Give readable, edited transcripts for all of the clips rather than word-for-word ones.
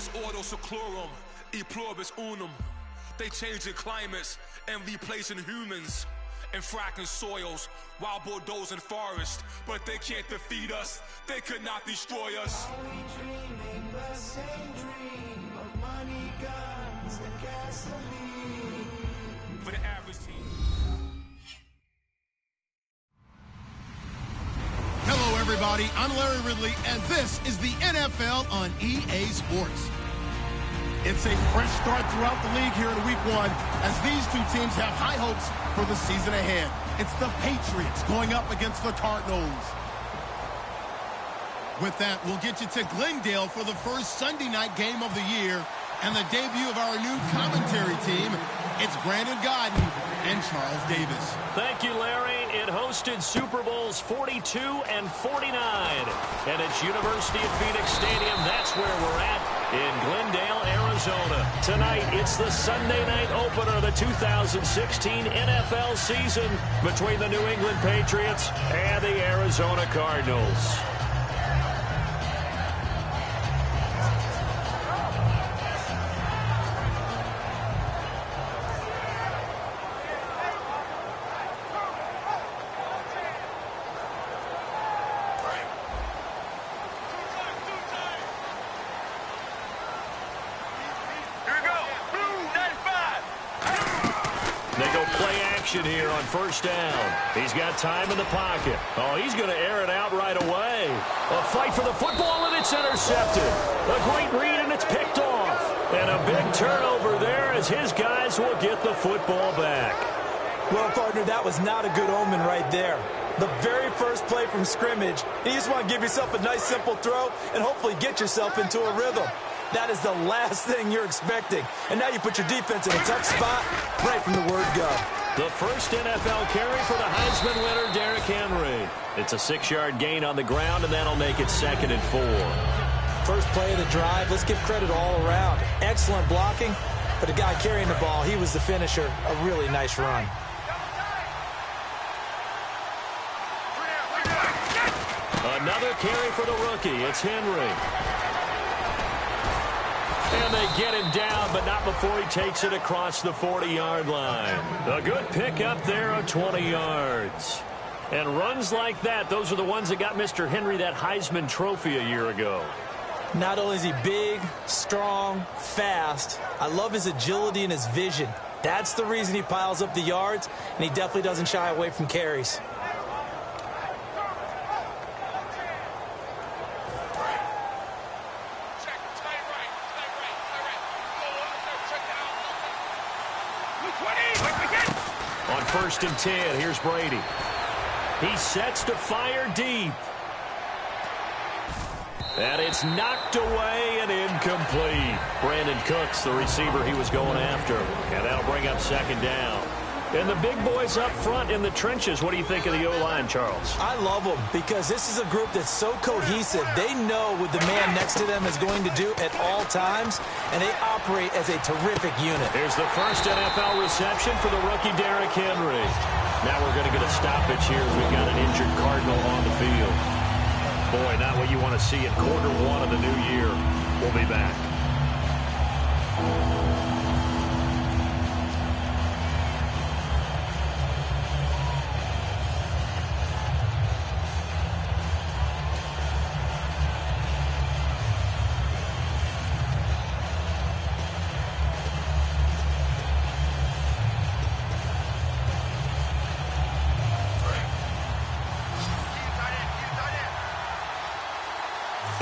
Pluribus ordo seclorum, e pluribus unum. They changing climates and replacing humans and fracking soils while bulldozing forests. But they can't defeat us. They could not destroy us. Are we dreaming the same dream of money, guns, and gasoline? For the average team. Hello, everybody. I'm Larry Ridley, and this is the NFL on EA Sports. It's a fresh start throughout the league here in Week 1 as these two teams have high hopes for the season ahead. It's the Patriots going up against the Cardinals. With that, we'll get you to Glendale for the first Sunday night game of the year and the debut of our new commentary team. It's Brandon Gaudin and Charles Davis. Thank you, Larry. It hosted Super Bowls 42 and 49. And it's University of Phoenix Stadium. That's where we're at in Glendale, Arizona. Tonight, it's the Sunday night opener of the 2016 NFL season between the New England Patriots and the Arizona Cardinals. Here on first down. He's got time in the pocket. Oh, he's going to air it out right away. A fight for the football, and it's intercepted. A great read, and it's picked off. And a big turnover there as his guys will get the football back. Well, partner, that was not a good omen right there. The very first play from scrimmage, you just want to give yourself a nice, simple throw and hopefully get yourself into a rhythm. That is the last thing you're expecting. And now you put your defense in a tough spot right from the word go. The first NFL carry for the Heisman winner, Derrick Henry. It's a 6-yard gain on the ground, and that'll make it 2nd and 4. First play of the drive, let's give credit all around. Excellent blocking, but the guy carrying the ball, he was the finisher. A really nice run. Another carry for the rookie. It's Henry. And they get him down, but not before he takes it across the 40-yard line. A good pickup there of 20 yards. And runs like that, those are the ones that got Mr. Henry that Heisman Trophy a year ago. Not only is he big, strong, fast, I love his agility and his vision. That's the reason he piles up the yards, and he definitely doesn't shy away from carries. On 1st and 10, here's Brady. He sets to fire deep. And it's knocked away and incomplete. Brandon Cooks, the receiver he was going after. And that'll bring up 2nd down. And the big boys up front in the trenches. What do you think of the O-line, Charles? I love them because this is a group that's so cohesive. They know what the man next to them is going to do at all times, and they operate as a terrific unit. Here's the first NFL reception for the rookie Derrick Henry. Now we're going to get a stoppage here as we've got an injured Cardinal on the field. Boy, not what you want to see in quarter 1 of the new year. We'll be back.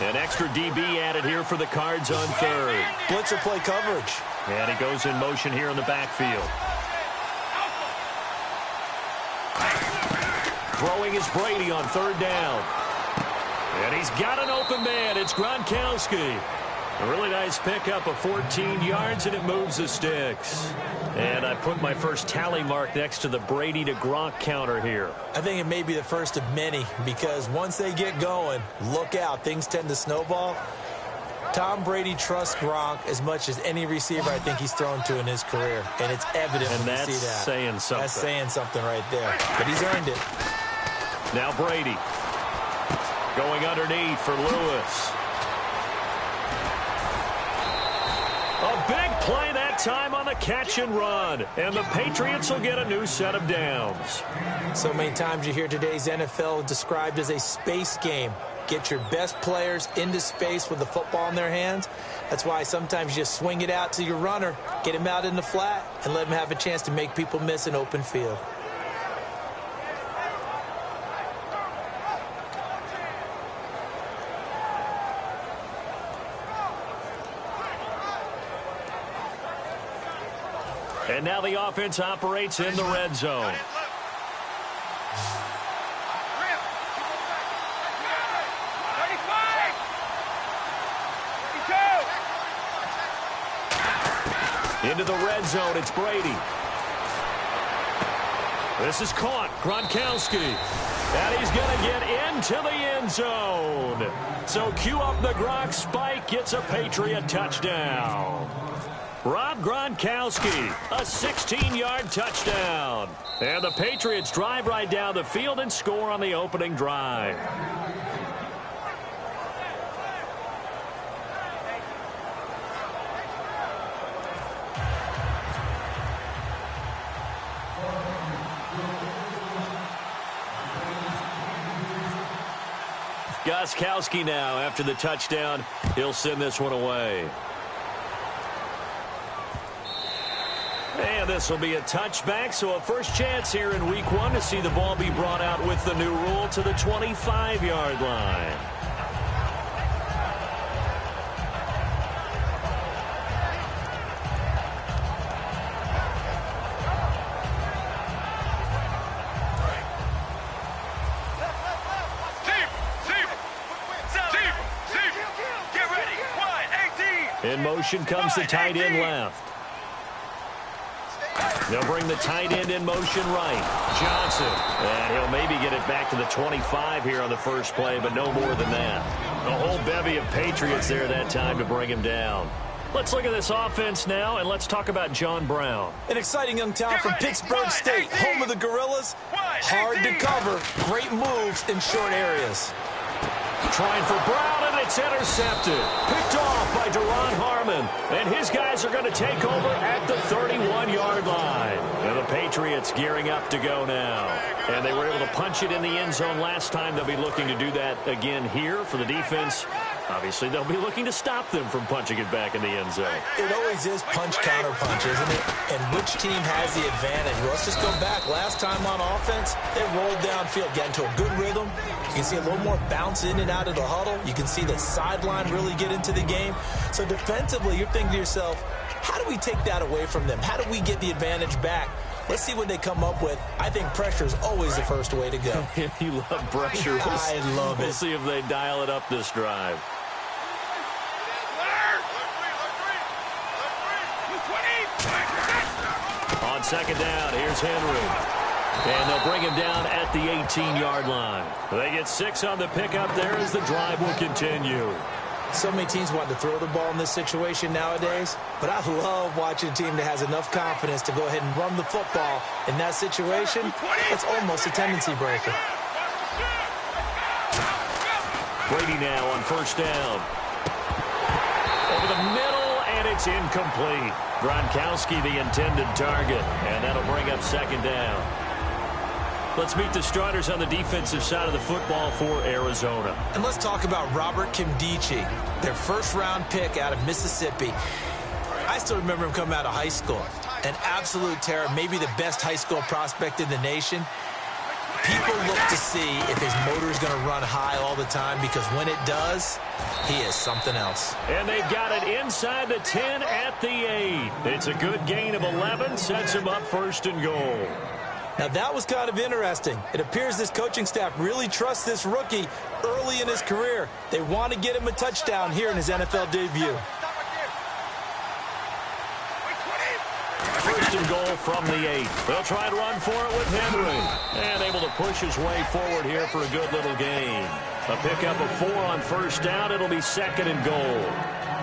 An extra DB added here for the Cards on 3rd. Blitzer play coverage. And he goes in motion here in the backfield. Throwing is Brady on 3rd down. And he's got an open man. It's Gronkowski. A really nice pickup of 14 yards, and it moves the sticks. And I put my first tally mark next to the Brady to Gronk counter here. I think it may be the first of many because once they get going, look out. Things tend to snowball. Tom Brady trusts Gronk as much as any receiver I think he's thrown to in his career. And it's evident when you see that. And that's saying something. That's saying something right there. But he's earned it. Now Brady going underneath for Lewis. time on the catch and run. And the Patriots will get a new set of downs. So many times you hear today's NFL described as a space game. Get your best players into space with the football in their hands. That's why sometimes you just swing it out to your runner, get him out in the flat, and let him have a chance to make people miss an open field. And now the offense operates in the red zone. Into the red zone, it's Brady. This is caught, Gronkowski. And he's going to get into the end zone. So cue up the Gronk spike, gets a Patriot touchdown. Rob Gronkowski, a 16-yard touchdown. And the Patriots drive right down the field and score on the opening drive. Gostkowski now after the touchdown. He'll send this one away. And this will be a touchback, so a first chance here in week 1 to see the ball be brought out with the new rule to the 25-yard line. In motion comes the tight end left. They'll bring the tight end in motion right. Johnson. And he'll maybe get it back to the 25 here on the first play, but no more than that. A whole bevy of Patriots there that time to bring him down. Let's look at this offense now, and let's talk about John Brown. An exciting young talent from Pittsburgh State, home of the Gorillas. Hard to cover, great moves in short areas. Trying for Brown, and it's intercepted. Picked off by Duron Harmon. And his guys are going to take over at the 31-yard line. And the Patriots gearing up to go now. And they were able to punch it in the end zone last time. They'll be looking to do that again here for the defense. Obviously, they'll be looking to stop them from punching it back in the end zone. It always is punch-counter-punch, isn't it? And which team has the advantage? Well, let's just go back. Last time on offense, they rolled downfield, got into a good rhythm. You can see a little more bounce in and out of the huddle. You can see the sideline really get into the game. So defensively, you're thinking to yourself, how do we take that away from them? How do we get the advantage back? Let's see what they come up with. I think pressure is always the first way to go. You love pressure. I love it. We'll see if they dial it up this drive. On second down, here's Henry. And they'll bring him down at the 18-yard line. They get 6 on the pickup there as the drive will continue. So many teams want to throw the ball in this situation nowadays, but I love watching a team that has enough confidence to go ahead and run the football in that situation. It's almost a tendency breaker. Brady now on first down. Over the middle, and it's incomplete. Gronkowski the intended target, and that'll bring up second down. Let's meet the starters on the defensive side of the football for Arizona. And let's talk about Robert Nkemdiche, their first-round pick out of Mississippi. I still remember him coming out of high school. An absolute terror, maybe the best high school prospect in the nation. People look to see if his motor is going to run high all the time, because when it does, he is something else. And they've got it inside the 10 at the 8. It's a good gain of 11, sets him up first and goal. Now, that was kind of interesting. It appears this coaching staff really trusts this rookie early in his career. They want to get him a touchdown here in his NFL debut. First and goal from the 8. They'll try to run for it with Henry. And able to push his way forward here for a good little gain. A pickup of 4 on first down. It'll be second and goal.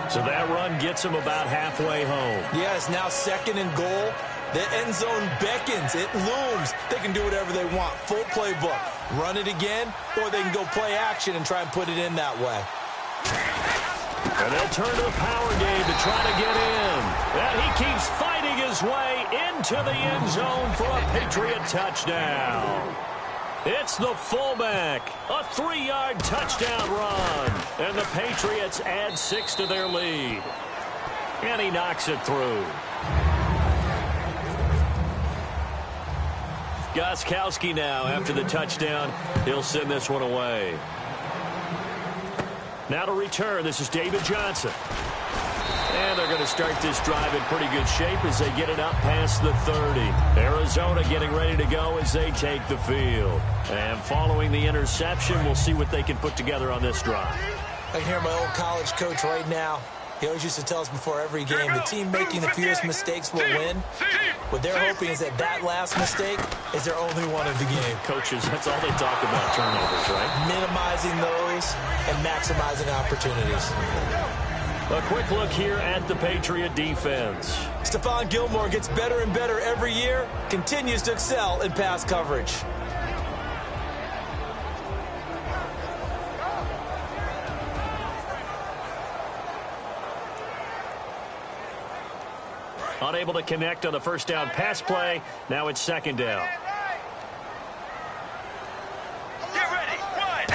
So that run gets him about halfway home. Yes, now second and goal. The end zone beckons. It looms. They can do whatever they want. Full playbook. Run it again, or they can go play action and try and put it in that way. And they'll turn to the power game to try to get in. And he keeps fighting his way into the end zone for a Patriot touchdown. It's the fullback, a 3-yard touchdown run. And the Patriots add 6 to their lead. And he knocks it through. Gostkowski now after the touchdown. He'll send this one away. Now to return, this is David Johnson. And they're going to start this drive in pretty good shape as they get it up past the 30. Arizona getting ready to go as they take the field. And following the interception, we'll see what they can put together on this drive. I can hear my old college coach right now. He always used to tell us before every game, the team making the fewest mistakes will win. What they're hoping is that last mistake is their only one of the game. Coaches, that's all they talk about, turnovers, right? Minimizing those and maximizing opportunities. A quick look here at the Patriot defense. Stephon Gilmore gets better and better every year, continues to excel in pass coverage. Unable to connect on the first down pass play. Now it's second down. Get ready. Run.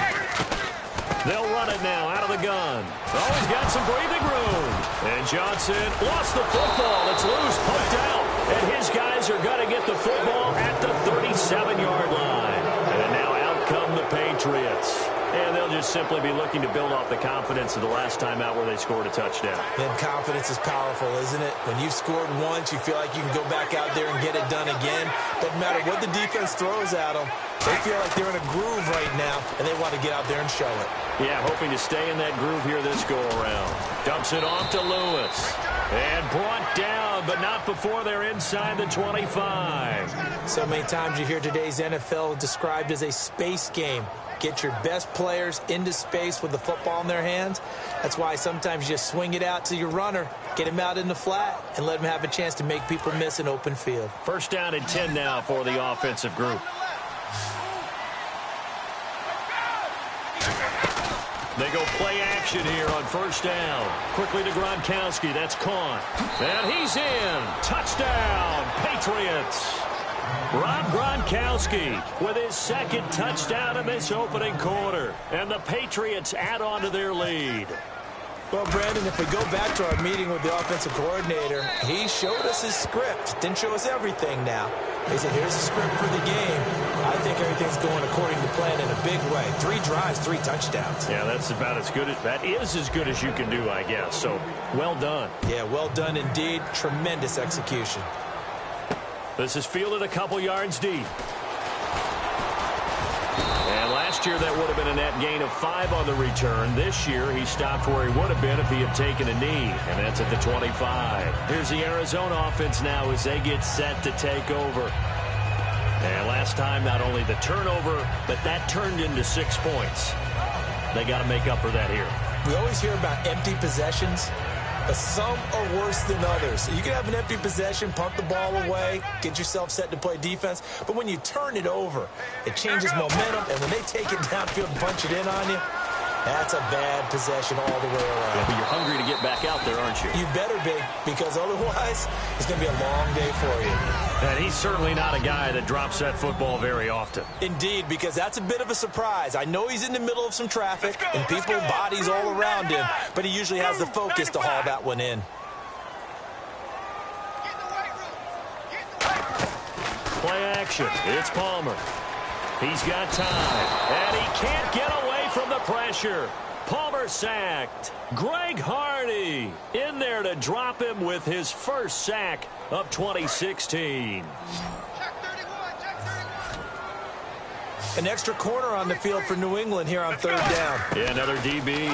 They'll run it now out of the gun. Oh, he's got some breathing room. And Johnson lost the football. It's loose, poked out. And his guys are going to get the football at the 37-yard line. And now out come the Patriots. And they'll just simply be looking to build off the confidence of the last time out where they scored a touchdown. And confidence is powerful, isn't it? When you've scored once, you feel like you can go back out there and get it done again. Doesn't matter what the defense throws at them. They feel like they're in a groove right now, and they want to get out there and show it. Yeah, hoping to stay in that groove here this go-around. Dumps it off to Lewis. And brought down, but not before they're inside the 25. So many times you hear today's NFL described as a space game. Get your best players into space with the football in their hands. That's why sometimes you just swing it out to your runner, get him out in the flat, and let him have a chance to make people miss an open field. First down and 10 now for the offensive group. They go play action here on first down. Quickly to Gronkowski. That's caught. And he's in. Touchdown, Patriots. Rob Gronkowski with his second touchdown in this opening quarter. And the Patriots add on to their lead. Well, Brandon, if we go back to our meeting with the offensive coordinator, he showed us his script. Didn't show us everything now. He said, here's the script for the game. I think everything's going according to plan in a big way. 3 drives, 3 touchdowns. Yeah, that's about as good as, that is as good as you can do, I guess. So, well done. Yeah, well done indeed. Tremendous execution. This is fielded a couple yards deep. And last year that would have been a net gain of 5 on the return. This year he stopped where he would have been if he had taken a knee. And that's at the 25. Here's the Arizona offense now as they get set to take over. And last time not only the turnover, but that turned into 6 points. They got to make up for that here. We always hear about empty possessions, but some are worse than others. You can have an empty possession, punt the ball away, get yourself set to play defense, but when you turn it over, it changes momentum, and when they take it downfield and punch it in on you, that's a bad possession all the way around. Yeah, but you're hungry to get back out there, aren't you? You better be, because otherwise, it's going to be a long day for you. And he's certainly not a guy that drops that football very often. Indeed, because that's a bit of a surprise. I know he's in the middle of some traffic and people, bodies all around him, but he usually has the focus to haul that one in. Play action. It's Palmer. He's got time, and he can't get away from the pressure. Palmer sacked. Greg Hardy in there to drop him with his first sack of 2016. An extra corner on the field for New England here on third down. Yeah, another DB.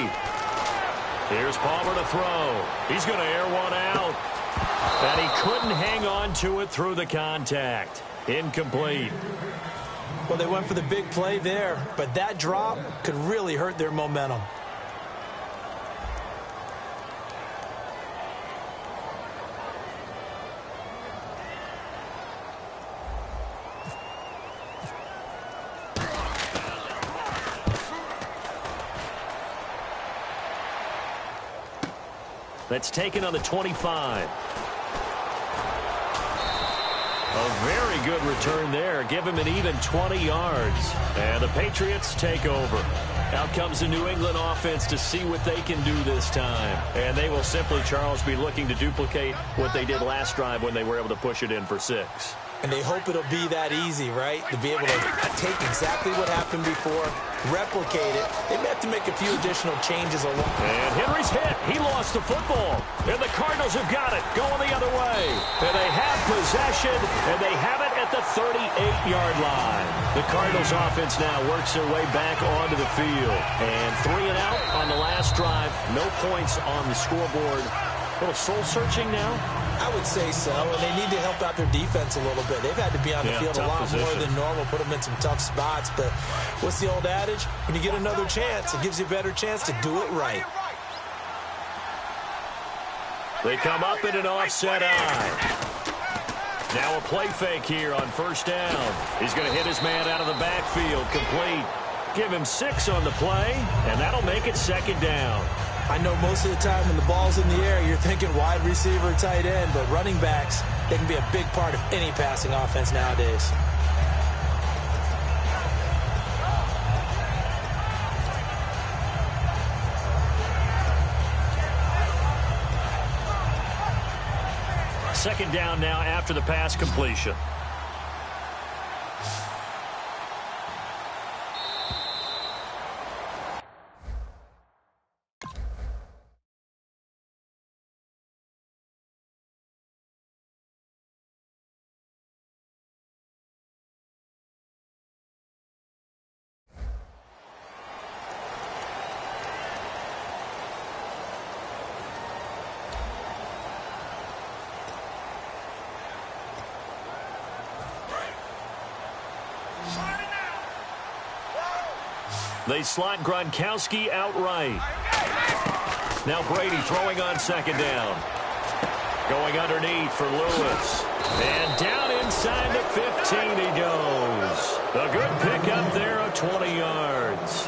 Here's Palmer to throw. He's going to air one out. And he couldn't hang on to it through the contact. Incomplete. Well, they went for the big play there, but that drop could really hurt their momentum. That's taken on the 25. A very good return there. Give him an even 20 yards. And the Patriots take over. Out comes the New England offense to see what they can do this time. And they will simply, Charles, be looking to duplicate what they did last drive when they were able to push it in for 6. And they hope it'll be that easy, right? To be able to take exactly what happened before, replicate it. They may have to make a few additional changes along. And Henry's hit. He lost the football. And the Cardinals have got it. Going the other way. And they have possession. And they have it at the 38-yard line. The Cardinals offense now works their way back onto the field. And 3 and out on the last drive. No points on the scoreboard. A little soul-searching now? I would say so, and they need to help out their defense a little bit. They've had to be on the field a lot more than normal, put them in some tough spots. But what's the old adage? When you get another chance, it gives you a better chance to do it right. They come up in an offset eye. Now a play fake here on first down. He's going to hit his man out of the backfield, complete. Give him 6 on the play, and that'll make it second down. I know most of the time when the ball's in the air, you're thinking wide receiver, tight end, but running backs, they can be a big part of any passing offense nowadays. Second down now after the pass completion. They slot Gronkowski outright. Now Brady throwing on second down. Going underneath for Lewis. And down inside the 15 he goes. A good pickup there of 20 yards.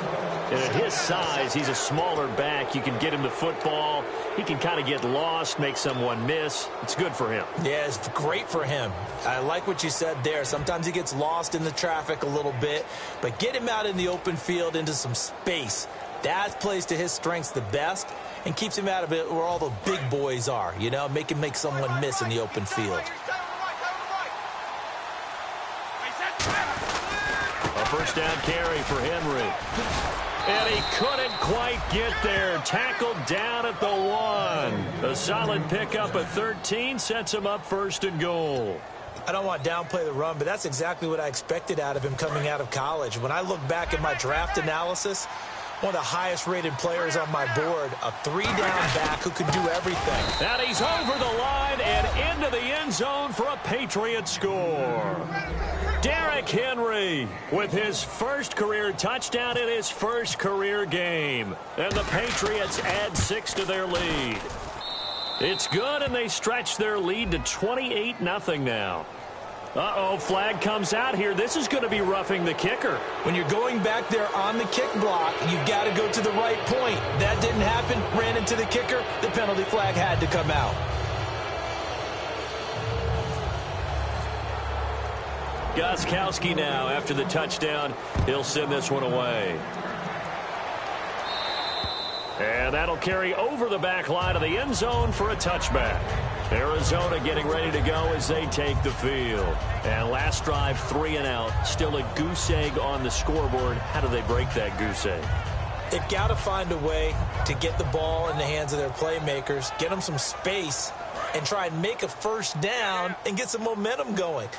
And at his size, he's a smaller back. You can get him the football. He can kind of get lost, make someone miss. It's good for him. Yeah, it's great for him. I like what you said there. Sometimes he gets lost in the traffic a little bit, but get him out in the open field into some space. That plays to his strengths the best and keeps him out of it where all the big boys are, you know, make him make someone miss in the open field. A first down carry for Henry. And he couldn't quite get there. Tackled down at the 1. A solid pickup at 13 sets him up first and goal. I don't want to downplay the run, but that's exactly what I expected out of him coming out of college. When I look back at my draft analysis, one of the highest-rated players on my board, a 3-down back who could do everything. And he's over the line and into the end zone for a Patriot score. Derrick Henry with his first career touchdown in his first career game. And the Patriots add 6 to their lead. It's good, and they stretch their lead to 28-0 now. Uh-oh, flag comes out here. This is going to be roughing the kicker. When you're going back there on the kick block, you've got to go to the right point. That didn't happen, ran into the kicker. The penalty flag had to come out. Gostkowski now, after the touchdown, he'll send this one away. And that'll carry over the back line of the end zone for a touchback. Arizona getting ready to go as they take the field. And last drive, 3 and out. Still a goose egg on the scoreboard. How do they break that goose egg? They've got to find a way to get the ball in the hands of their playmakers, get them some space, and try and make a first down and get some momentum going.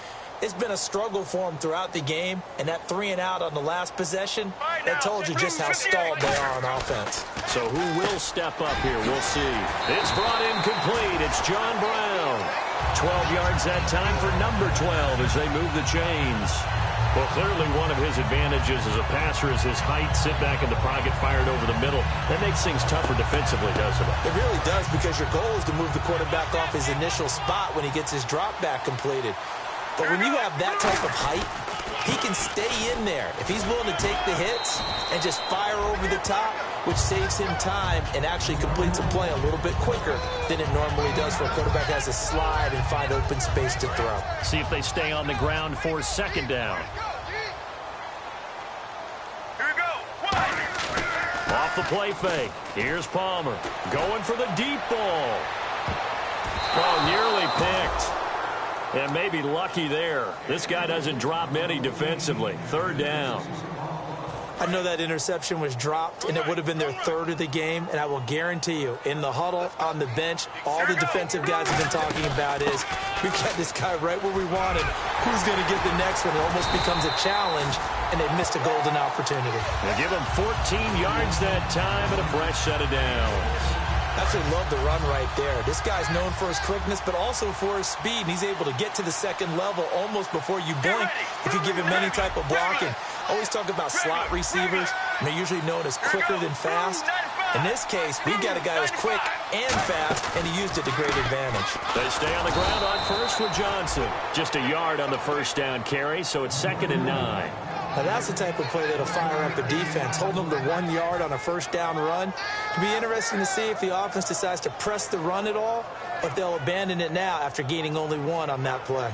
It's been a struggle for them throughout the game, and that 3 and out on the last possession, that told you just how stalled they are on offense. So who will step up here? We'll see. It's brought in complete. It's John Brown. 12 yards that time for number 12 as they move the chains. Well, clearly one of his advantages as a passer is his height. Sit back in the pocket, fired over the middle. That makes things tougher defensively, doesn't it? It really does, because your goal is to move the quarterback off his initial spot when he gets his drop back completed. But when you have that type of height, he can stay in there. If he's willing to take the hits and just fire over the top, which saves him time and actually completes a play a little bit quicker than it normally does for a quarterback who has to slide and find open space to throw. See if they stay on the ground for second down. Here we go. One. Off the play fake. Here's Palmer going for the deep ball. Oh, nearly picked. And maybe lucky there. This guy doesn't drop many defensively. Third down. I know that interception was dropped, and it would have been their third of the game, and I will guarantee you, in the huddle, on the bench, all the defensive guys have been talking about is, we got this guy right where we wanted. Who's going to get the next one? It almost becomes a challenge, and they missed a golden opportunity. They give him 14 yards that time and a fresh set of downs. I absolutely love the run right there. This guy's known for his quickness, but also for his speed. And he's able to get to the second level almost before you blink if you give him any type of blocking. Always talk about slot receivers, and they're usually known as quicker than fast. In this case, we've got a guy who's quick and fast, and he used it to great advantage. They stay on the ground on first with Johnson. Just a yard on the first down carry, so it's 2nd and 9. Now, that's the type of play that'll fire up a defense. Hold them to 1 yard on a first down run. It'll be interesting to see if the offense decides to press the run at all, or if they'll abandon it now after gaining only 1 on that play.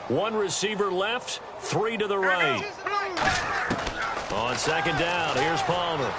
One receiver left, 3 to the right. On 2nd down, here's Palmer.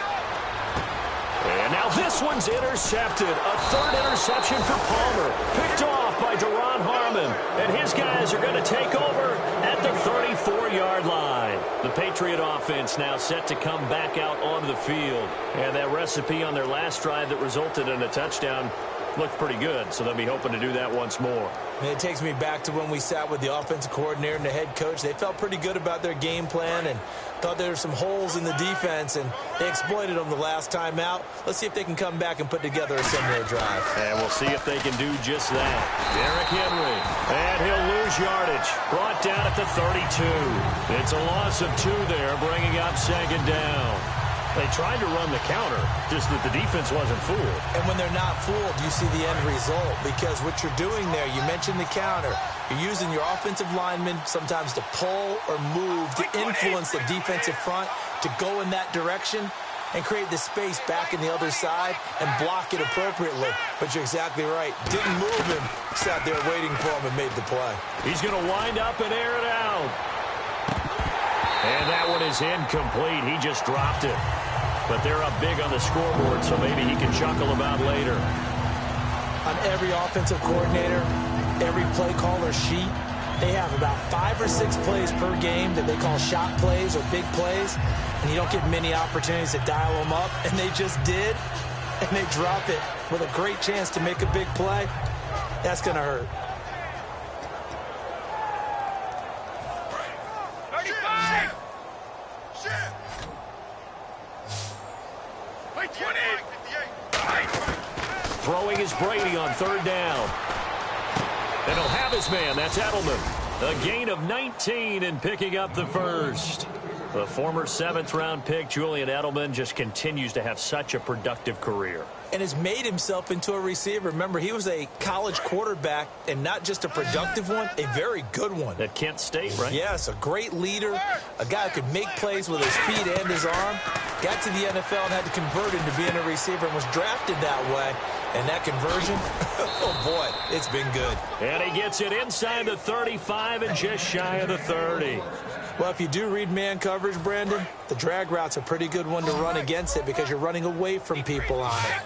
And now this one's intercepted. A third interception for Palmer. Picked off by Duron Harmon. And his guys are going to take over at the 34-yard line. The Patriot offense now set to come back out onto the field. And that recipe on their last drive that resulted in a touchdown looked pretty good, so they'll be hoping to do that once more. And it takes me back to when we sat with the offensive coordinator and the head coach. They felt pretty good about their game plan and thought there were some holes in the defense, and they exploited them the last time out. Let's see if they can come back and put together a similar drive. And we'll see if they can do just that. Derrick Henry, and he'll lose yardage. Brought down at the 32. It's a loss of 2 there, bringing up 2nd down. They tried to run the counter, just that the defense wasn't fooled. And when they're not fooled, you see the end result, because what you're doing there, you mentioned the counter. You're using your offensive linemen sometimes to pull or move to influence the defensive front to go in that direction and create the space back in the other side and block it appropriately. But you're exactly right. Didn't move him, sat there waiting for him and made the play. He's going to wind up and air it out. And that one is incomplete. He just dropped it. But they're up big on the scoreboard, so maybe he can chuckle about later. On every offensive coordinator, every play caller sheet, they have about 5 or 6 plays per game that they call shot plays or big plays, and you don't get many opportunities to dial them up, and they just did, and they drop it with a great chance to make a big play. That's going to hurt. Throwing is Brady on 3rd down. And he'll have his man. That's Edelman. A gain of 19 and picking up the first. The former 7th-round pick, Julian Edelman, just continues to have such a productive career. And has made himself into a receiver. Remember, he was a college quarterback, and not just a productive one, a very good one. At Kent State, right? Yes, a great leader, a guy who could make plays with his feet and his arm. Got to the NFL and had to convert into being a receiver and was drafted that way. And that conversion, oh boy, it's been good. And he gets it inside the 35 and just shy of the 30. Well, if you do read man coverage, Brandon, the drag route's a pretty good one to run against it because you're running away from people on it.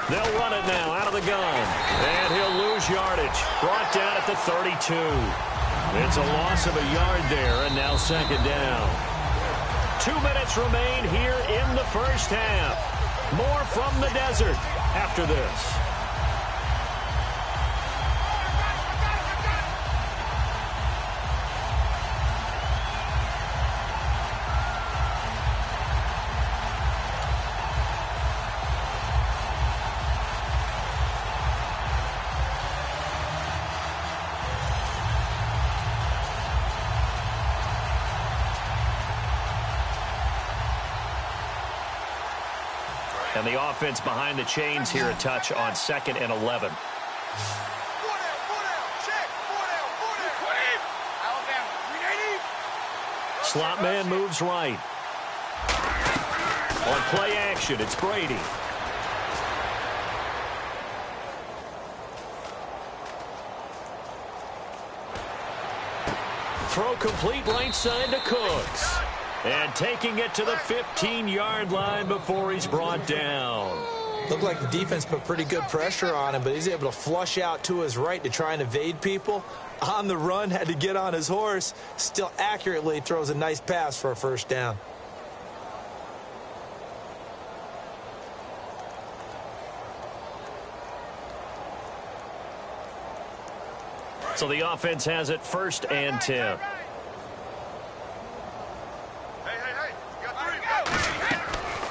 They'll run it now out of the gun. And he'll lose yardage. Brought down at the 32. It's a loss of a yard there, and now 2nd down. 2 minutes remain here in the first half. More from the desert after this. And the offense behind the chains here, a touch on 2nd and 11. Slot man moves right. On play action, it's Brady. Throw complete right side to Cooks. And taking it to the 15-yard line before he's brought down. Looked like the defense put pretty good pressure on him, but he's able to flush out to his right to try and evade people. On the run, had to get on his horse. Still accurately throws a nice pass for a first down. So the offense has it 1st and 10.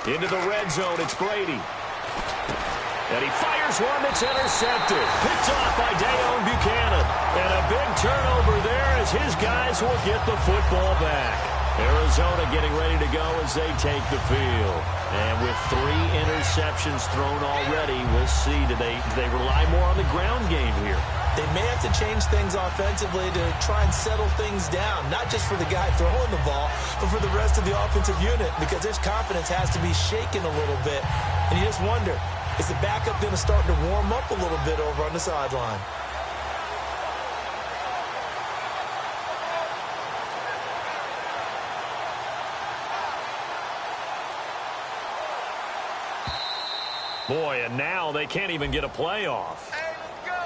Into the red zone, it's Brady. And he fires one that's intercepted. Picked off by Deone Bucannon. And a big turnover there as his guys will get the football back. Arizona getting ready to go as they take the field. And with 3 interceptions thrown already, we'll see. Do they rely more on the ground game here? They may have to change things offensively to try and settle things down, not just for the guy throwing the ball, but for the rest of the offensive unit, because his confidence has to be shaken a little bit. And you just wonder, is the backup going to start to warm up a little bit over on the sideline? Boy, and now they can't even get a playoff. Hey, let's go.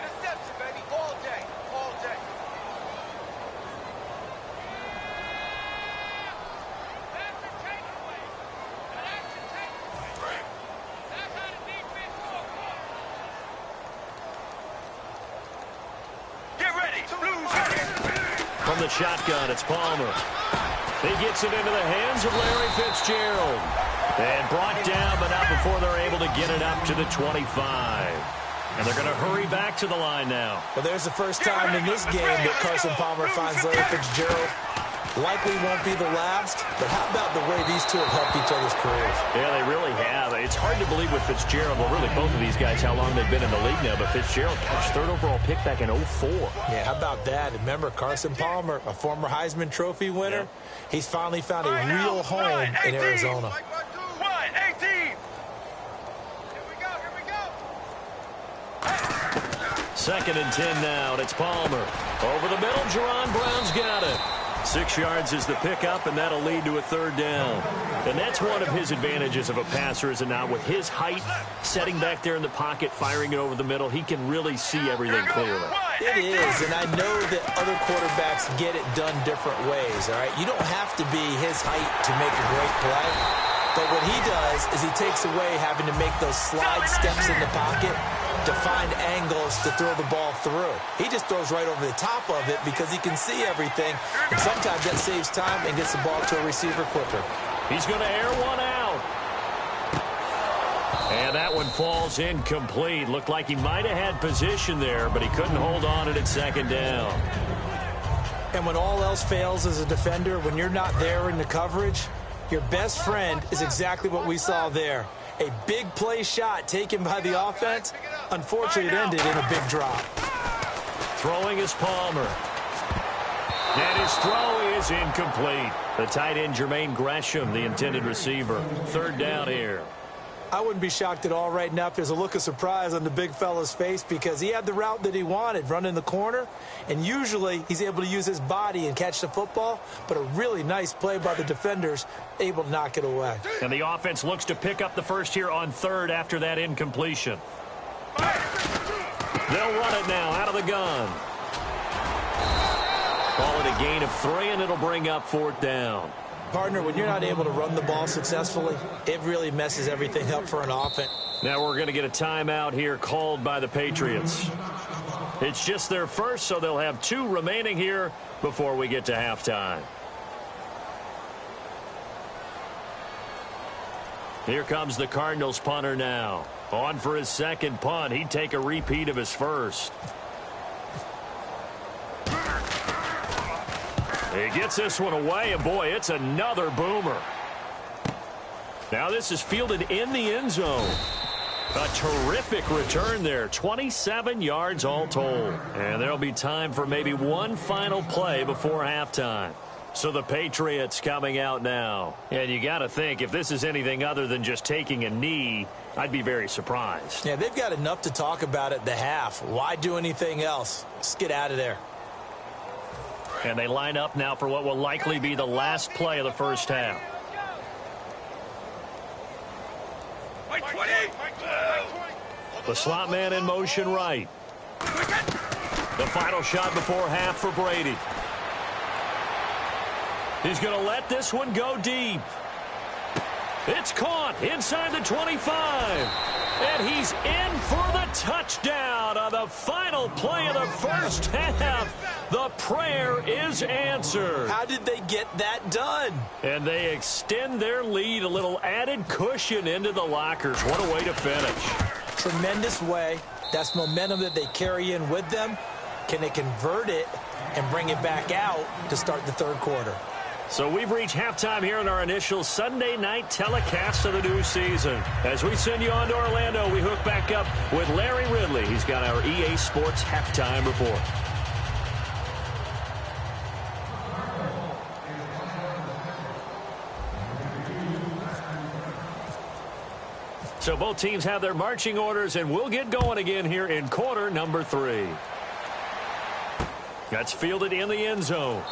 Interception, baby. All day. All day. That's the takeaway. That's the takeaway. That's how the defense goes. Get ready. Blues. From the shotgun, it's Palmer. He gets it into the hands of Larry Fitzgerald. And brought down, but not before they're able to get it up to the 25. And they're going to hurry back to the line now. Well, there's the first time in this game that Carson Palmer finds Larry Fitzgerald. Likely won't be the last, but how about the way these two have helped each other's careers? Yeah, they really have. It's hard to believe with Fitzgerald, well, really both of these guys, how long they've been in the league now, but Fitzgerald, gosh, 3rd overall pick back in 04. Yeah, how about that? Remember, Carson Palmer, a former Heisman Trophy winner, he's finally found a real home in Arizona. 18. Here we go. 2nd and 10 now, and it's Palmer. Over the middle, Jerron Brown's got it. 6 yards is the pickup, and that'll lead to a 3rd down. And that's one of his advantages of a passer, is it not? With his height, setting back there in the pocket, firing it over the middle, he can really see everything clearly. It is, and I know that other quarterbacks get it done different ways, all right? You don't have to be his height to make a great play. But what he does is he takes away having to make those slide steps in the pocket to find angles to throw the ball through. He just throws right over the top of it because he can see everything, and sometimes that saves time and gets the ball to a receiver quicker. He's going to air one out. And that one falls incomplete. Looked like he might have had position there, but he couldn't hold on at 2nd down. And when all else fails as a defender, when you're not there in the coverage, your best friend is exactly what we saw there. A big play shot taken by the offense. Unfortunately, it ended in a big drop. Throwing is Palmer. And his throw is incomplete. The tight end, Jermaine Gresham, the intended receiver. 3rd down here. I wouldn't be shocked at all right now if there's a look of surprise on the big fella's face because he had the route that he wanted, running the corner, and usually he's able to use his body and catch the football, but a really nice play by the defenders, able to knock it away. And the offense looks to pick up the first here on 3rd after that incompletion. They'll run it now out of the gun. Call it a gain of 3, and it'll bring up 4th down. Partner, when you're not able to run the ball successfully, it really messes everything up for an offense. Now we're going to get a timeout here called by the Patriots. It's just their first, so they'll have 2 remaining here before we get to halftime. Here comes the Cardinals punter now. On for his 2nd punt. He'd take a repeat of his first. He gets this one away, and boy, it's another boomer. Now this is fielded in the end zone. A terrific return there. 27 yards all told. And there'll be time for maybe one final play before halftime. So the Patriots coming out now. And you got to think, if this is anything other than just taking a knee, I'd be very surprised. Yeah, they've got enough to talk about at the half. Why do anything else? Just get out of there. And they line up now for what will likely be the last play of the first half. The slot man in motion right. The final shot before half for Brady. He's going to let this one go deep. It's caught inside the 25. And he's in for the touchdown on the final play of the first half. The prayer is answered. How did they get that done? And they extend their lead, a little added cushion into the lockers. What a way to finish. Tremendous way. That's momentum that they carry in with them. Can they convert it and bring it back out to start the third quarter? So we've reached halftime here in our initial Sunday night telecast of the new season. As we send you on to Orlando, we hook back up with Larry Ridley. He's got our EA Sports halftime report. So both teams have their marching orders, and we'll get going again here in quarter number 3. That's fielded in the end zone.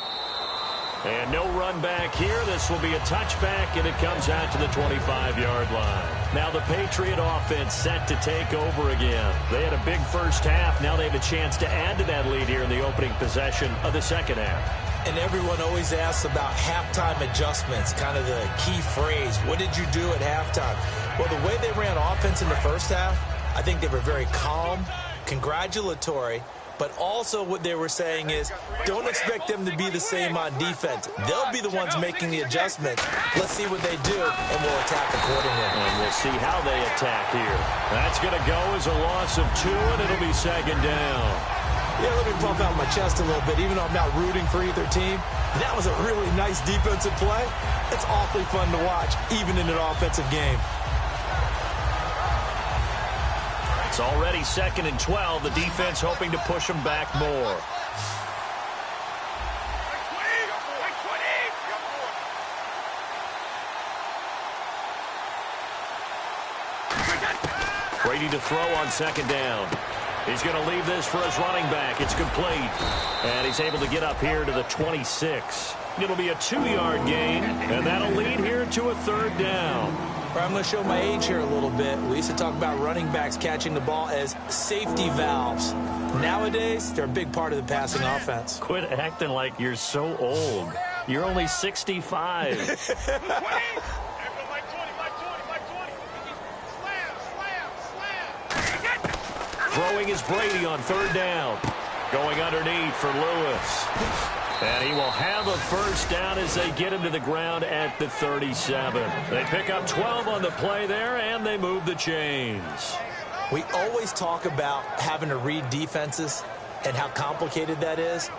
And no run back here. This will be a touchback, and it comes out to the 25-yard line. Now the Patriot offense set to take over again. They had a big first half. Now they have a chance to add to that lead here in the opening possession of the second half. And everyone always asks about halftime adjustments, kind of the key phrase. What did you do at halftime? Well, the way they ran offense in the first half, I think they were very calm, congratulatory, but also what they were saying is don't expect them to be the same on defense. They'll be the ones making the adjustments. Let's see what they do, and we'll attack accordingly. And we'll see how they attack here. That's going to go as a loss of 2, and it'll be second down. Yeah, let me pump out my chest a little bit. Even though I'm not rooting for either team, that was a really nice defensive play. It's awfully fun to watch, even in an offensive game. It's already 2nd and 12. The defense hoping to push them back more. Brady to throw on second down. He's going to leave this for his running back. It's complete. And he's able to get up here to the 26. It'll be a 2-yard gain, and that'll lead here to a third down. I'm going to show my age here a little bit. We used to talk about running backs catching the ball as safety valves. Nowadays, they're a big part of the passing offense. Quit acting like you're so old. You're only 65. Throwing is Brady on third down. Going underneath for Lewis. And he will have a first down as they get him to the ground at the 37. They pick up 12 on the play there, and they move the chains. We always talk about having to read defenses and how complicated that is.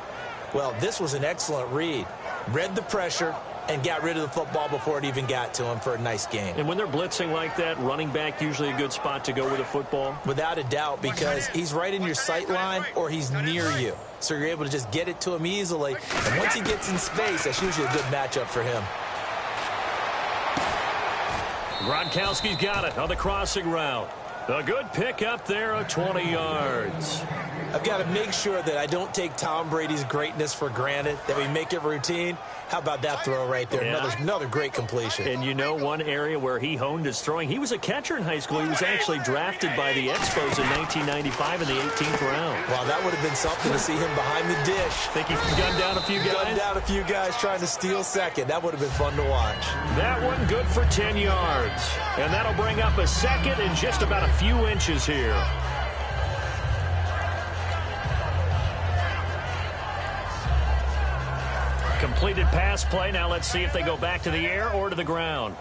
Well, this was an excellent read. Read the pressure and got rid of the football before it even got to him for a nice gain. And when they're blitzing like that, running back usually a good spot to go with a football? Without a doubt, because he's right in your sight line or he's near you. So you're able to just get it to him easily. And once he gets in space, that's usually a good matchup for him. Gronkowski's got it on the crossing route. A good pick up there of 20 yards. I've got to make sure that I don't take Tom Brady's greatness for granted, that we make it routine. How about that throw right there? Yeah. Another great completion. And you know one area where he honed his throwing? He was a catcher in high school. He was actually drafted by the Expos in 1995 in the 18th round. Wow, that would have been something to see him behind the dish. Think he gunned down a few guys? Gunned down a few guys trying to steal second. That would have been fun to watch. That one good for 10 yards. And that'll bring up a second and just about a few inches here. Completed pass play. Now let's see if they go back to the air or to the ground.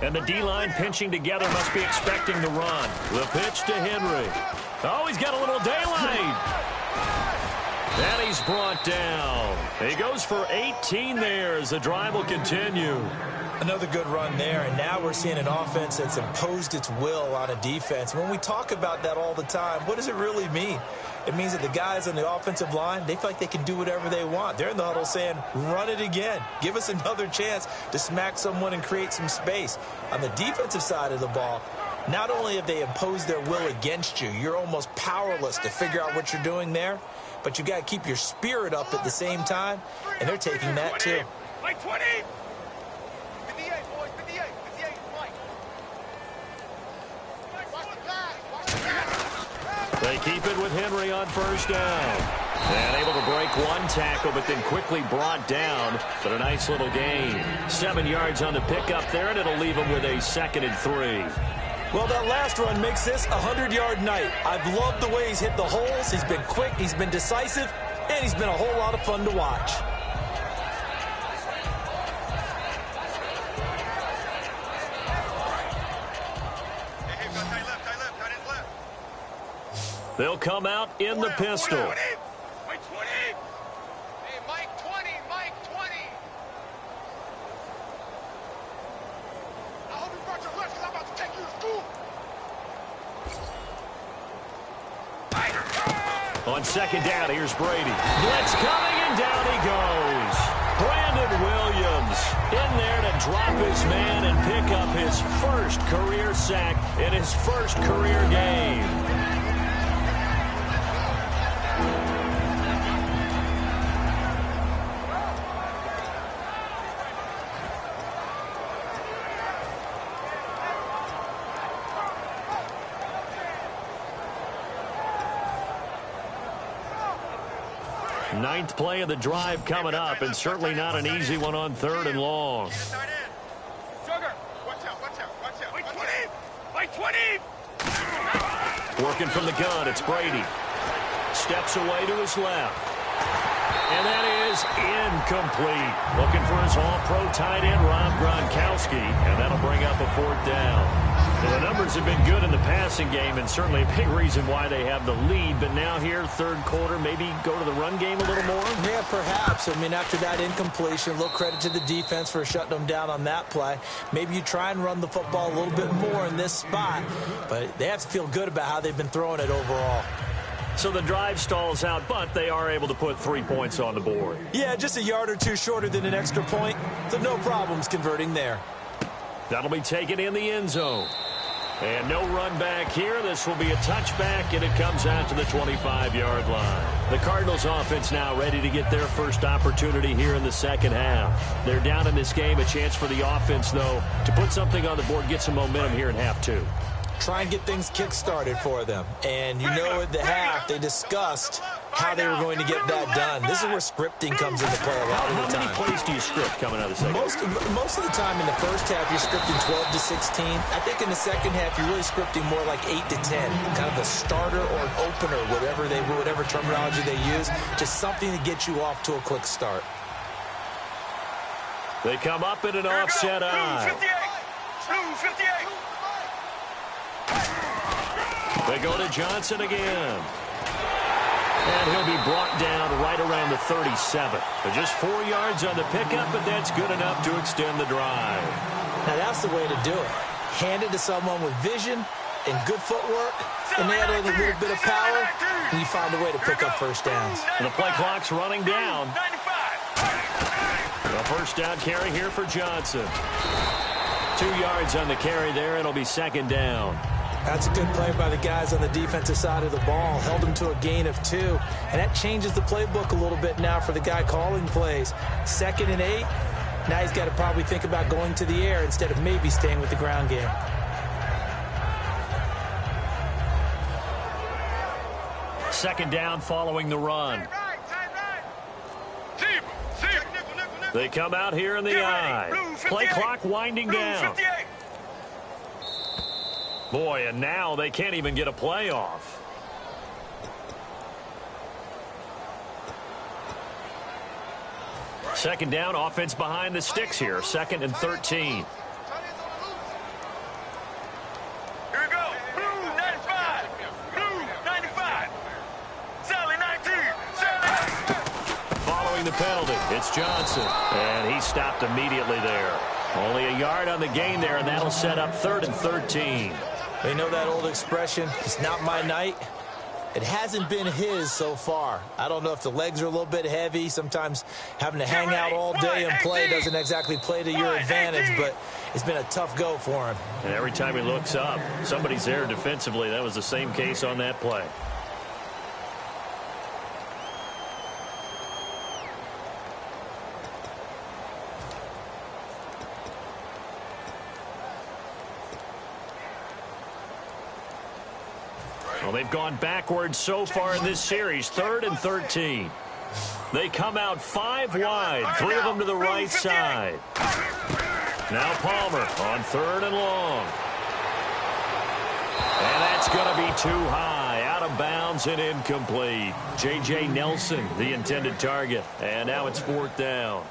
And the D-line pinching together, must be expecting the run. The pitch to Henry. Oh, he's got a little daylight. And he's brought down. He goes for 18 there as the drive will continue. Another good run there, and now we're seeing an offense that's imposed its will on a defense. When we talk about that all the time, what does it really mean? It means that the guys on the offensive line, they feel like they can do whatever they want. They're in the huddle saying, run it again. Give us another chance to smack someone and create some space. On the defensive side of the ball, not only have they imposed their will against you, you're almost powerless to figure out what you're doing there, but you got to keep your spirit up at the same time, and they're taking that too. Mike 20! 58, boys, 58, 58, Mike. They keep it with Henry on first down. And able to break one tackle, but then quickly brought down. But a nice little gain. 7 yards on the pickup there, and it'll leave him with a 2nd and 3. Well, that last run makes this a 100-yard night. I've loved the way he's hit the holes. He's been quick, he's been decisive, and he's been a whole lot of fun to watch. They'll come out in the pistol. Mike 20! Hey, Mike 20, Mike 20! I hope you brought your lunch because I'm about to take you to school. On 2nd down, here's Brady. Blitz coming, and down he goes. Brandon Williams in there to drop his man and pick up his first career sack in his first career game. Ninth play of the drive coming up, and certainly not an easy one on 3rd and long. Sugar! Watch out, watch out, watch out. Mike 20! Mike 20! Working from the gun, it's Brady. Steps away to his left. And that is incomplete. Looking for his all-pro tight end, Rob Gronkowski, and that'll bring up a 4th down. Well, the numbers have been good in the passing game, and certainly a big reason why they have the lead. But now here, 3rd quarter, maybe go to the run game a little more? Yeah, perhaps. I mean, after that incompletion, a little credit to the defense for shutting them down on that play. Maybe you try and run the football a little bit more in this spot, but they have to feel good about how they've been throwing it overall. So the drive stalls out, but they are able to put 3 points on the board. Yeah, just a yard or two shorter than an extra point, so no problems converting there. That'll be taken in the end zone. And no run back here. This will be a touchback, and it comes out to the 25-yard line. The Cardinals offense now ready to get their first opportunity here in the 2nd half. They're down in this game. A chance for the offense, though, to put something on the board, get some momentum here in half 2. Try and get things kick-started for them. And you know at the half, they discussed how they were going to get that done. This is where scripting comes into play a lot of the time. How many plays do you script coming out of the second? Most of the time in the first half, you're scripting 12 to 16. I think in the second half, you're really scripting more like 8 to 10. Kind of a starter or an opener, whatever terminology they use. Just something to get you off to a quick start. They come up in an offset eye. Blue 58! They go to Johnson again. And he'll be brought down right around the 37. But just 4 yards on the pickup, but that's good enough to extend the drive. Now that's the way to do it. Hand it to someone with vision and good footwork, and they add a little bit of power, and you find a way to pick up first downs. And the play clock's running down. A first down carry here for Johnson. 2 yards on the carry there. It'll be 2nd down. That's a good play by the guys on the defensive side of the ball. Held them to a gain of 2. And that changes the playbook a little bit now for the guy calling plays. 2nd and 8. Now he's got to probably think about going to the air instead of maybe staying with the ground game. Second down following the run. They come out here in the eye. Play clock winding down. Boy, and now they can't even get a play off. Second down, offense behind the sticks here. 2nd and 13. Here we go. Blue 95. Blue 95. Sally 19. Sally. Following the penalty, it's Johnson. And he stopped immediately there. Only a yard on the gain there, and that'll set up 3rd and 13. They know that old expression, it's not my night. It hasn't been his so far. I don't know if the legs are a little bit heavy. Sometimes having to hang out all day and play doesn't exactly play to your advantage, but it's been a tough go for him. And every time he looks up, somebody's there defensively. That was the same case on that play. Well, they've gone backwards so far in this series, 3rd and 13. They come out 5 wide, 3 of them to the right side. Now Palmer on 3rd and long. And that's going to be too high, out of bounds and incomplete. J.J. Nelson, the intended target. And now it's 4th down.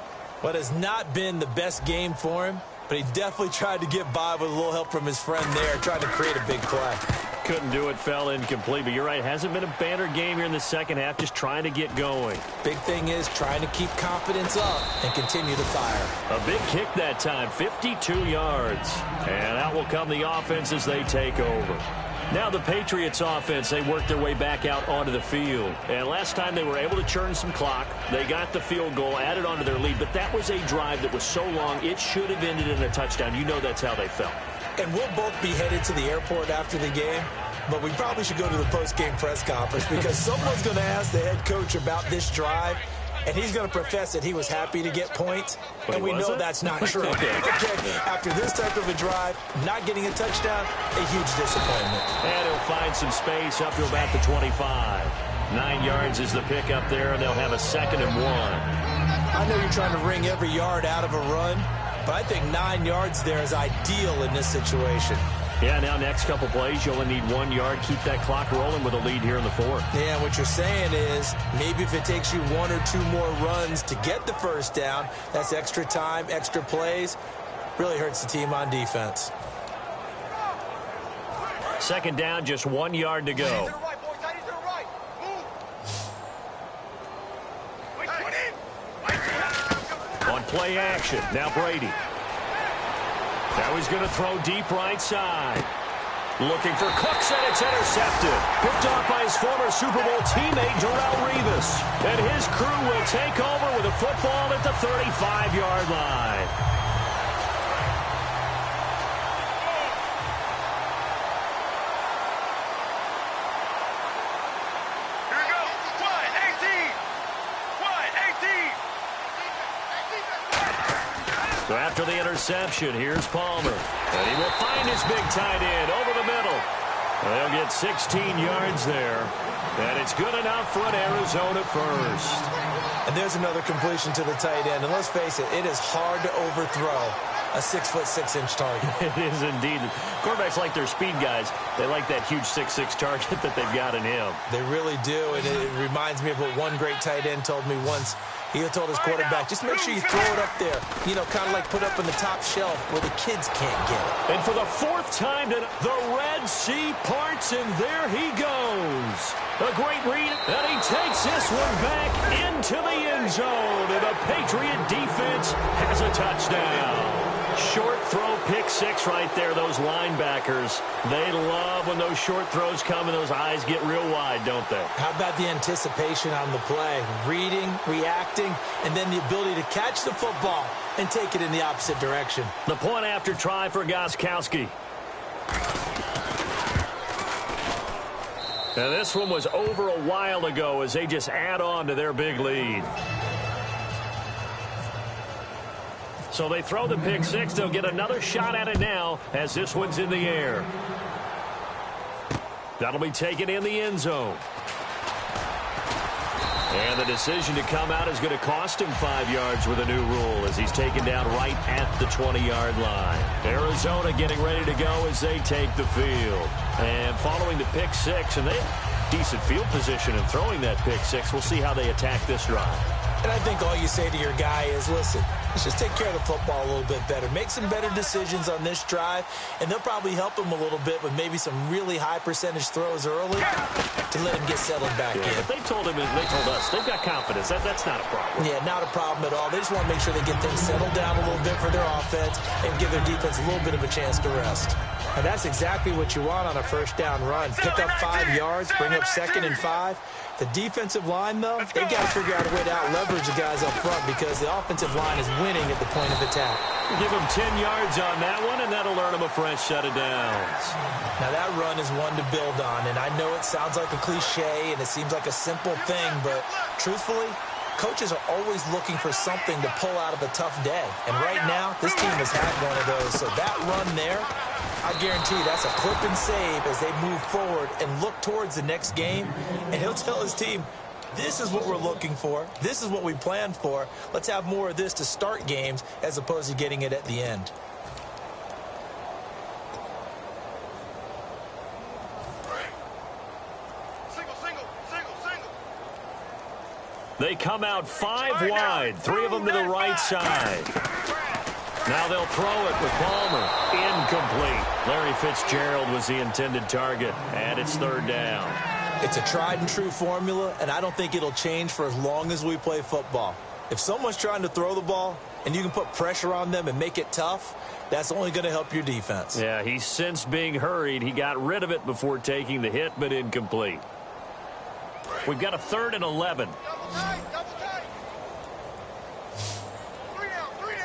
What has not been the best game for him, but he definitely tried to get by with a little help from his friend there, trying to create a big play. Couldn't do it, fell incomplete. But you're right, hasn't been a banner game here in the second half, just trying to get going. Big thing is trying to keep confidence up and continue to fire. A big kick that time, 52 yards. And out will come the offense as they take over. Now the Patriots offense, they work their way back out onto the field. And last time they were able to churn some clock. They got the field goal, added onto their lead. But that was a drive that was so long, it should have ended in a touchdown. You know that's how they felt. And we'll both be headed to the airport after the game, but we probably should go to the post-game press conference because someone's going to ask the head coach about this drive, and he's going to profess that he was happy to get points, and we know that's not true. Okay. After this type of a drive, not getting a touchdown, a huge disappointment. And he'll find some space up to about the 25. 9 yards is the pick up there, and they'll have a 2nd and 1. I know you're trying to wring every yard out of a run, but I think 9 yards there is ideal in this situation. Yeah, now next couple plays, you only need 1 yard. Keep that clock rolling with a lead here in the 4th. Yeah, what you're saying is maybe if it takes you 1 or 2 more runs to get the first down, that's extra time, extra plays. Really hurts the team on defense. 2nd down, just 1 yard to go. On play action, now Brady. Now he's going to throw deep right side. Looking for Cooks, and it's intercepted. Picked off by his former Super Bowl teammate, Darrelle Revis. And his crew will take over with a football at the 35-yard line. So after the interception, here's Palmer. And he will find his big tight end over the middle. And they'll get 16 yards there. And it's good enough for an Arizona first. And there's another completion to the tight end. And let's face it, it is hard to overthrow a 6'6" target. It is indeed. Quarterbacks like their speed guys. They like that huge 6'6" target that they've got in him. They really do. And it reminds me of what one great tight end told me once. He told his quarterback, just make sure you throw it up there. You know, kind of like put up on the top shelf where the kids can't get it. And for the 4th time, the Red Sea parts, and there he goes. A great read, and he takes this one back into the end zone. And the Patriot defense has a touchdown. Short throw, pick 6 right there. Those linebackers, they love when those short throws come and those eyes get real wide, don't they? How about the anticipation on the play? Reading, reacting, and then the ability to catch the football and take it in the opposite direction. The point after try for Gostkowski. Now this one was over a while ago as they just add on to their big lead. So they throw the pick 6. They'll get another shot at it now as this one's in the air. That'll be taken in the end zone. And the decision to come out is going to cost him 5 yards with a new rule as he's taken down right at the 20-yard line. Arizona getting ready to go as they take the field. And following the pick 6, and they have decent field position in throwing that pick 6. We'll see how they attack this drive. And I think all you say to your guy is, listen, Let's just take care of the football a little bit better. Make some better decisions on this drive, and they'll probably help him a little bit with maybe some really high percentage throws early to let him get settled back in. But they told us, they've got confidence. That's not a problem. Yeah, not a problem at all. They just want to make sure they get things settled down a little bit for their offense and give their defense a little bit of a chance to rest. And that's exactly what you want on a first down run. Pick up 5 yards, bring up 2nd and 5. The defensive line, though, they've got to figure out a way to out-leverage the guys up front because the offensive line is winning at the point of attack. Give them 10 yards on that one, and that'll earn them a fresh set of downs. Now, that run is one to build on, and I know it sounds like a cliche and it seems like a simple thing, but truthfully, coaches are always looking for something to pull out of a tough day. And right now, this team has had one of those. So that run there, I guarantee that's a clip and save as they move forward and look towards the next game. And he'll tell his team, this is what we're looking for. This is what we planned for. Let's have more of this to start games as opposed to getting it at the end. They come out 5 wide, 3 of them to the right side. Now they'll throw it with Palmer. Incomplete. Larry Fitzgerald was the intended target, and it's 3rd down. It's a tried and true formula, and I don't think it'll change for as long as we play football. If someone's trying to throw the ball and you can put pressure on them and make it tough, that's only going to help your defense. Yeah, he's since being hurried. He got rid of it before taking the hit, but incomplete. We've got a 3rd and 11.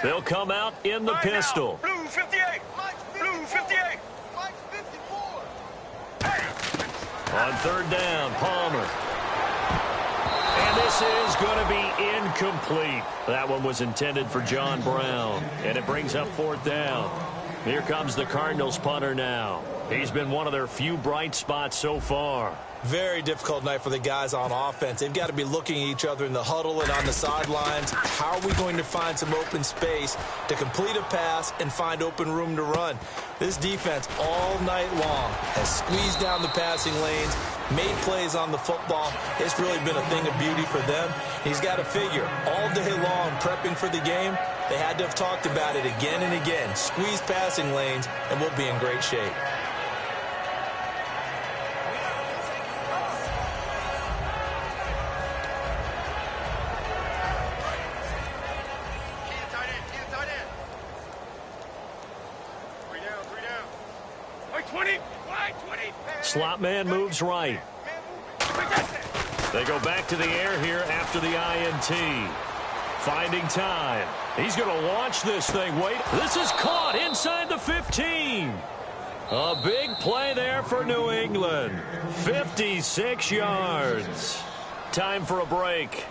They'll come out in the pistol. Blue 58. Blue 58. On 3rd down, Palmer. And this is going to be incomplete. That one was intended for John Brown. And it brings up 4th down. Here comes the Cardinals punter now. He's been one of their few bright spots so far. Very difficult night for the guys on offense. They've got to be looking at each other in the huddle and on the sidelines. How are we going to find some open space to complete a pass and find open room to run? This defense all night long has squeezed down the passing lanes, made plays on the football. It's really been a thing of beauty for them. He's got to figure all day long prepping for the game. They had to have talked about it again and again. Squeeze passing lanes and we'll be in great shape. Slot man moves right. They go back to the air here after the INT. Finding time. He's going to launch this thing. Wait, this is caught inside the 15. A big play there for New England. 56 yards. Time for a break.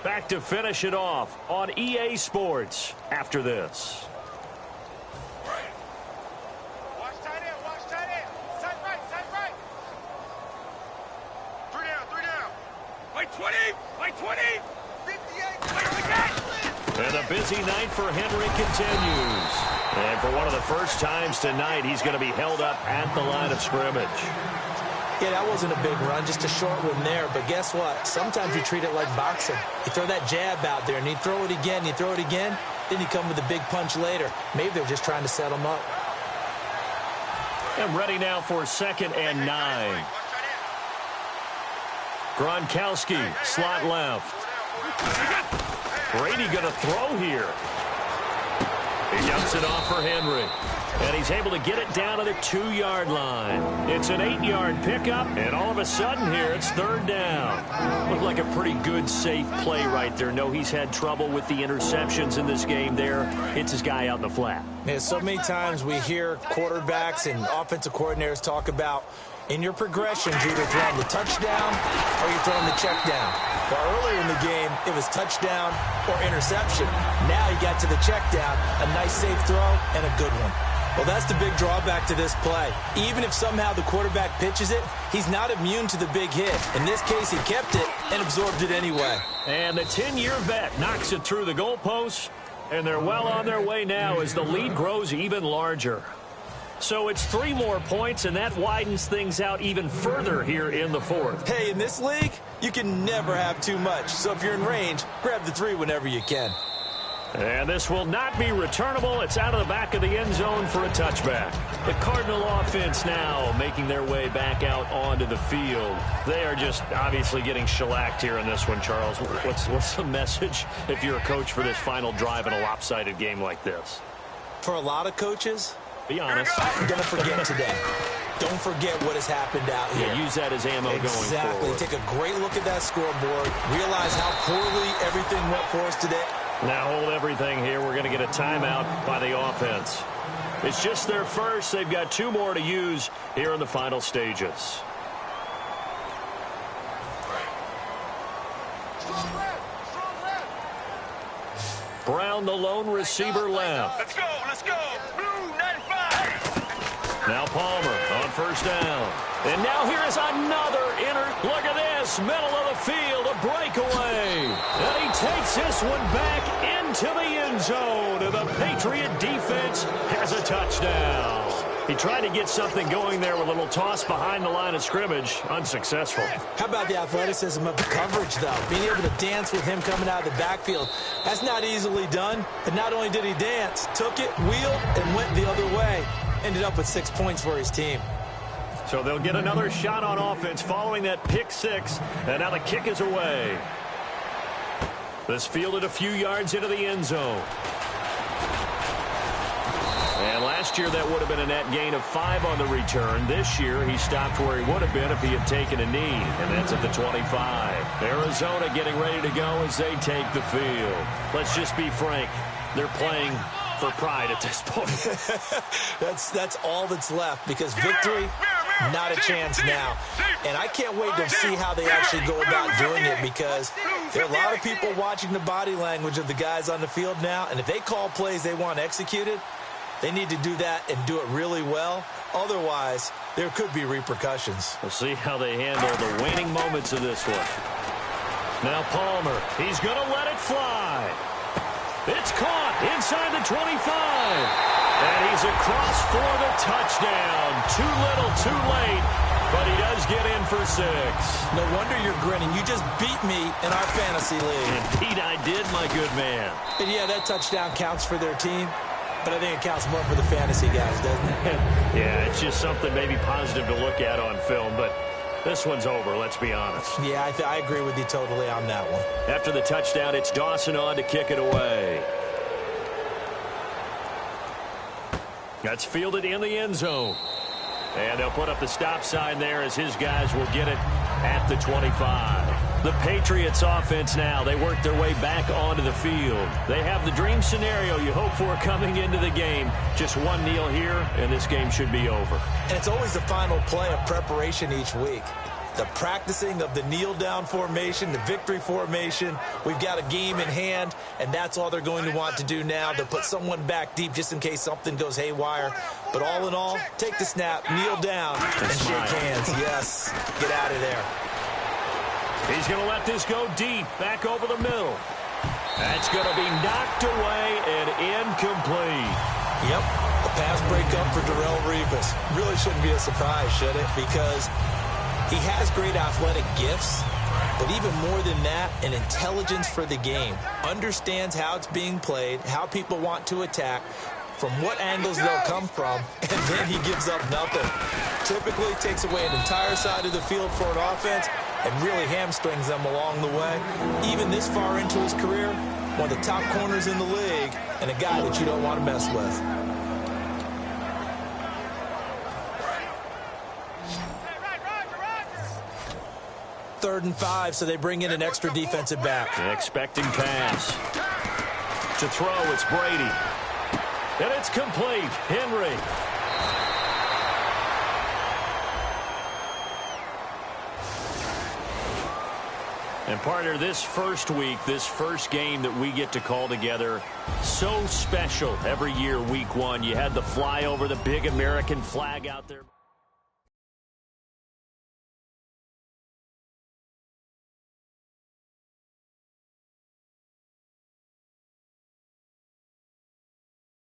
Back to finish it off on EA Sports after this. And the busy night for Henry continues. And for one of the first times tonight, he's going to be held up at the line of scrimmage. Yeah, that wasn't a big run, just a short one there. But guess what? Sometimes you treat it like boxing. You throw that jab out there, and you throw it again, you throw it again, then you come with a big punch later. Maybe they're just trying to set them up. And ready now for 2nd and 9. Gronkowski, slot left. Brady going to throw here. He dumps it off for Henry. And he's able to get it down to the 2-yard line. It's an 8-yard pickup, and all of a sudden here, it's 3rd down. Looked like a pretty good, safe play right there. No, he's had trouble with the interceptions in this game there. Hits his guy out in the flat. Yeah, so many times we hear quarterbacks and offensive coordinators talk about in your progressions, you're either throwing the touchdown or you're throwing the check down. But earlier in the game, it was touchdown or interception. Now you got to the check down, a nice safe throw, and a good one. Well, that's the big drawback to this play. Even if somehow the quarterback pitches it, he's not immune to the big hit. In this case, he kept it and absorbed it anyway. And the 10-year vet knocks it through the goalpost, and they're well on their way now as the lead grows even larger. So it's 3 more points, and that widens things out even further here in the 4th. Hey, in this league, you can never have too much. So if you're in range, grab the 3 whenever you can. And this will not be returnable. It's out of the back of the end zone for a touchback. The Cardinal offense now making their way back out onto the field. They are just obviously getting shellacked here in this one, Charles. What's the message if you're a coach for this final drive in a lopsided game like this? For a lot of coaches, be honest, don't forget today. Don't forget what has happened out here. Yeah, use that as ammo going forward. Exactly. Take a great look at that scoreboard. Realize how poorly everything went for us today. Now hold everything here. We're going to get a timeout by the offense. It's just their first. They've got 2 more to use here in the final stages. Brown, the lone receiver, left. Let's go, let's go. Blue 95. Now Palmer on first down. And now here is another look at this, middle of the field, a breakaway. And he takes this one back into the end zone. And the Patriot defense has a touchdown. He tried to get something going there with a little toss behind the line of scrimmage. Unsuccessful. How about the athleticism of the coverage, though? Being able to dance with him coming out of the backfield. That's not easily done. But not only did he dance, took it, wheeled, and went the other way. Ended up with 6 points for his team. So they'll get another shot on offense following that pick 6. And now the kick is away. This fielded a few yards into the end zone. And last year that would have been a net gain of 5 on the return. This year he stopped where he would have been if he had taken a knee. And that's at the 25. Arizona getting ready to go as they take the field. Let's just be frank. They're playing for pride at this point. That's all that's left, because victory, not a chance now. And I can't wait to see how they actually go about doing it, because there are a lot of people watching the body language of the guys on the field now, and if they call plays they want executed, they need to do that and do it really well. Otherwise, there could be repercussions. We'll see how they handle the waning moments of this one. Now Palmer, he's going to let it fly. It's caught inside the 25. And he's across for the touchdown. Too little, too late. But he does get in for 6. No wonder you're grinning. You just beat me in our fantasy league. Indeed I did, my good man. And yeah, that touchdown counts for their team. But I think it counts more for the fantasy guys, doesn't it? Yeah, it's just something maybe positive to look at on film. But this one's over, let's be honest. Yeah, I agree with you totally on that one. After the touchdown, it's Dawson on to kick it away. That's fielded in the end zone. And they'll put up the stop sign there as his guys will get it at the 25. The Patriots offense now, they work their way back onto the field. They have the dream scenario you hope for coming into the game. Just one kneel here, and this game should be over. And it's always the final play of preparation each week. The practicing of the kneel-down formation, the victory formation. We've got a game in hand, and that's all they're going to want to do now, to put someone back deep just in case something goes haywire. But all in all, take the snap, kneel down, and shake hands. Yes, get out of there. He's going to let this go deep, back over the middle. That's going to be knocked away and incomplete. Yep, a pass breakup for Darrelle Revis. Really shouldn't be a surprise, should it? Because he has great athletic gifts, but even more than that, an intelligence for the game. Understands how it's being played, how people want to attack, from what angles they'll come from, and then he gives up nothing. Typically takes away an entire side of the field for an offense and really hamstrings them along the way. Even this far into his career, one of the top corners in the league, and a guy that you don't want to mess with. Third and 5, so they bring in an extra defensive back. An expecting pass. To throw, it's Brady. And it's complete. Henry. And partner, this first week, this first game that we get to call together, so special every year, week 1. You had the flyover, the big American flag out there.